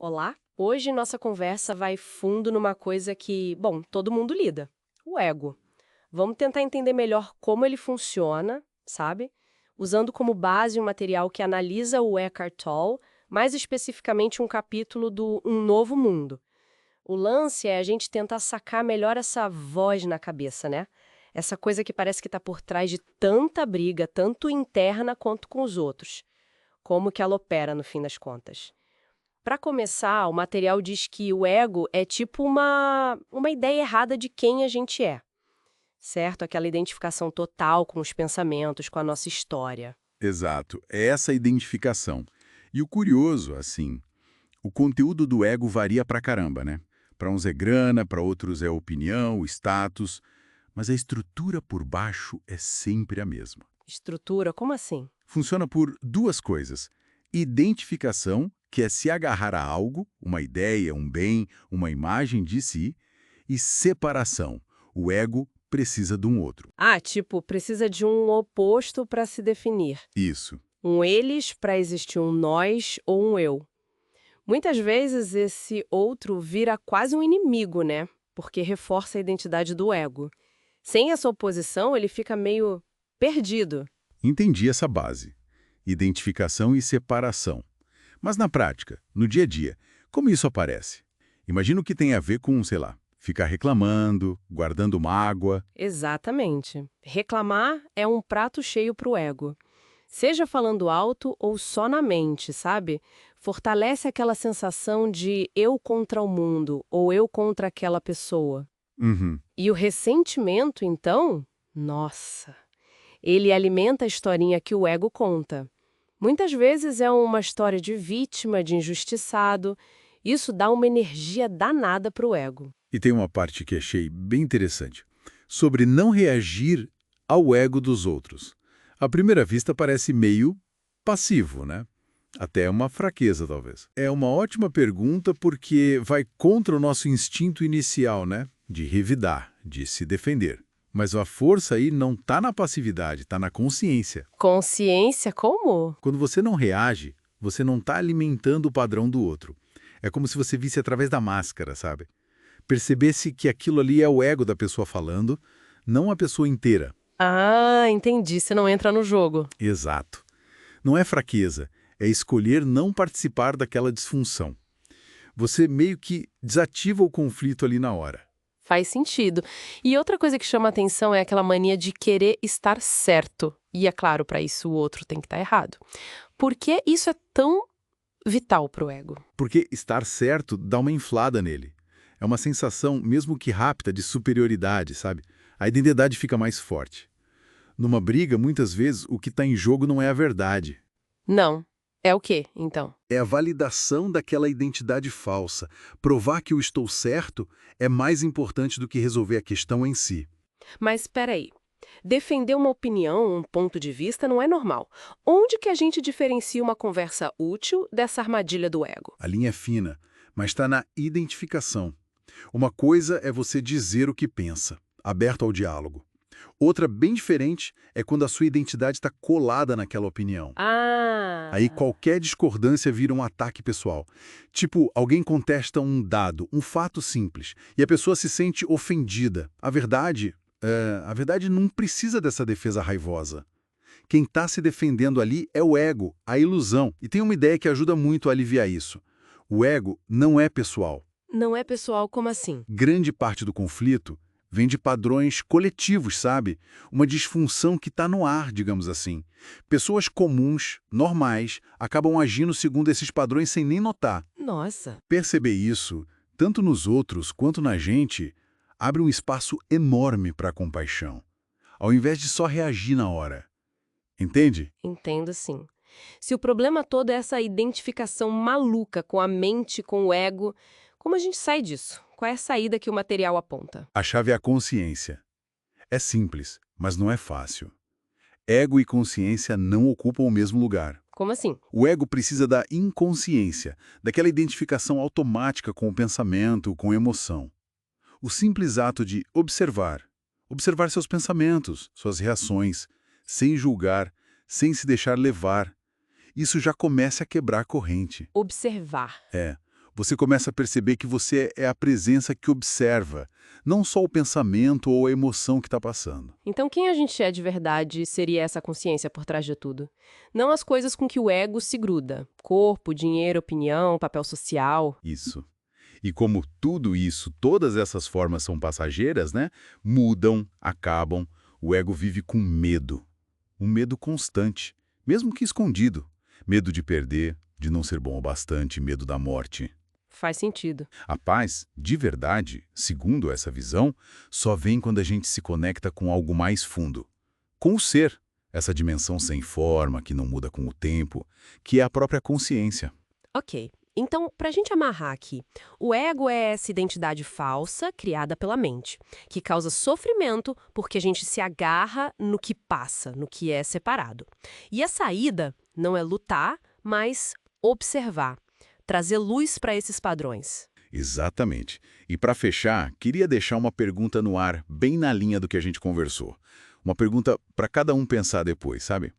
Olá! Hoje nossa conversa vai fundo numa coisa que, bom, todo mundo lida: o ego. Vamos tentar entender melhor como ele funciona, sabe? Usando como base um material que analisa o Eckhart Tolle, mais especificamente um capítulo do Um Novo Mundo. O lance é a gente tentar sacar melhor essa voz na cabeça, né? Essa coisa que parece que está por trás de tanta briga, tanto interna quanto com os outros. Como que ela opera no fim das contas? Para começar, o material diz que o ego é tipo uma ideia errada de quem a gente é, certo? Aquela identificação total com os pensamentos, com a nossa história. Exato, é essa identificação. E o curioso, assim, o conteúdo do ego varia pra caramba, né? Para uns é grana, para outros é opinião, status, mas a estrutura por baixo é sempre a mesma. Estrutura, como assim? Funciona por duas coisas: identificação, que é se agarrar a algo, uma ideia, um bem, uma imagem de si, e separação. O ego precisa de um outro. Ah, tipo, precisa de um oposto para se definir. Isso. Um eles para existir um nós ou um eu. Muitas vezes esse outro vira quase um inimigo, né? Porque reforça a identidade do ego. Sem essa oposição, ele fica meio perdido. Entendi essa base. Identificação e separação. Mas na prática, no dia a dia, como isso aparece? Imagino que tem a ver com, sei lá, ficar reclamando, guardando mágoa. Exatamente. Reclamar é um prato cheio para o ego. Seja falando alto ou só na mente, sabe? Fortalece aquela sensação de eu contra o mundo ou eu contra aquela pessoa. Uhum. E o ressentimento, então, nossa, ele alimenta a historinha que o ego conta. Muitas vezes é uma história de vítima, de injustiçado. Isso dá uma energia danada para o ego. E tem uma parte que achei bem interessante, sobre não reagir ao ego dos outros. À primeira vista parece meio passivo, né? Até uma fraqueza, talvez. É uma ótima pergunta porque vai contra o nosso instinto inicial, né? De revidar, de se defender. Mas a força aí não está na passividade, está na consciência. Consciência como? Quando você não reage, você não está alimentando o padrão do outro. É como se você visse através da máscara, sabe? Percebesse que aquilo ali é o ego da pessoa falando, não a pessoa inteira. Ah, entendi. Você não entra no jogo. Exato. Não é fraqueza, é escolher não participar daquela disfunção. Você meio que desativa o conflito ali na hora. Faz sentido. E outra coisa que chama atenção é aquela mania de querer estar certo. E é claro, para isso o outro tem que estar errado. Por que isso é tão vital para o ego? Porque estar certo dá uma inflada nele. É uma sensação, mesmo que rápida, de superioridade, sabe? A identidade fica mais forte. Numa briga, muitas vezes, o que está em jogo não é a verdade. Não. É o quê, então? É a validação daquela identidade falsa. Provar que eu estou certo é mais importante do que resolver a questão em si. Mas espera aí. Defender uma opinião, um ponto de vista não é normal. Onde que a gente diferencia uma conversa útil dessa armadilha do ego? A linha é fina, mas está na identificação. Uma coisa é você dizer o que pensa, aberto ao diálogo. Outra, bem diferente, é quando a sua identidade está colada naquela opinião. Aí Ah, qualquer discordância vira um ataque pessoal. Tipo, alguém contesta um dado, um fato simples, e a pessoa se sente ofendida. A verdade não precisa dessa defesa raivosa. Quem está se defendendo ali é o ego, a ilusão. E tem uma ideia que ajuda muito a aliviar isso. O ego não é pessoal. não é pessoal, como assim? Grande parte do conflito vem de padrões coletivos, sabe? Uma disfunção que está no ar, digamos assim. Pessoas comuns, normais, acabam agindo segundo esses padrões sem nem notar. Nossa. Perceber isso, tanto nos outros quanto na gente, abre um espaço enorme para a compaixão, ao invés de só reagir na hora. Entende? Entendo sim. Se o problema todo é essa identificação maluca com a mente, com o ego, como a gente sai disso? Qual é a saída que o material aponta? A chave é a consciência. É simples, mas não é fácil. Ego e consciência não ocupam o mesmo lugar. Como assim? O ego precisa da inconsciência, daquela identificação automática com o pensamento, com a emoção. O simples ato de observar seus pensamentos, suas reações, sem julgar, sem se deixar levar, isso já começa a quebrar a corrente. Observar. É. Você começa a perceber que você é a presença que observa, não só o pensamento ou a emoção que está passando. Então, quem a gente é de verdade seria essa consciência por trás de tudo. Não as coisas com que o ego se gruda. Corpo, dinheiro, opinião, papel social. Isso. E como tudo isso, todas essas formas são passageiras, né? Mudam, acabam, o ego vive com medo. Um medo constante, mesmo que escondido. Medo de perder, de não ser bom o bastante, medo da morte. Faz sentido. A paz, de verdade, segundo essa visão, só vem quando a gente se conecta com algo mais fundo. Com o ser, essa dimensão sem forma, que não muda com o tempo, que é a própria consciência. Ok. Então, para a gente amarrar aqui, o ego é essa identidade falsa criada pela mente, que causa sofrimento porque a gente se agarra no que passa, no que é separado. E a saída não é lutar, mas observar, trazer luz para esses padrões. Exatamente. E para fechar, queria deixar uma pergunta no ar, bem na linha do que a gente conversou. Uma pergunta para cada um pensar depois, sabe?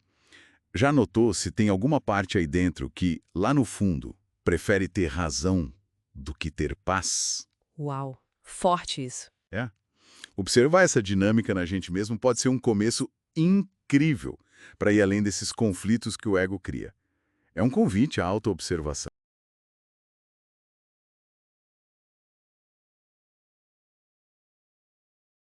Já notou se tem alguma parte aí dentro que, lá no fundo, prefere ter razão do que ter paz? Uau, forte isso. É. Observar essa dinâmica na gente mesmo pode ser um começo incrível para ir além desses conflitos que o ego cria. É um convite à autoobservação.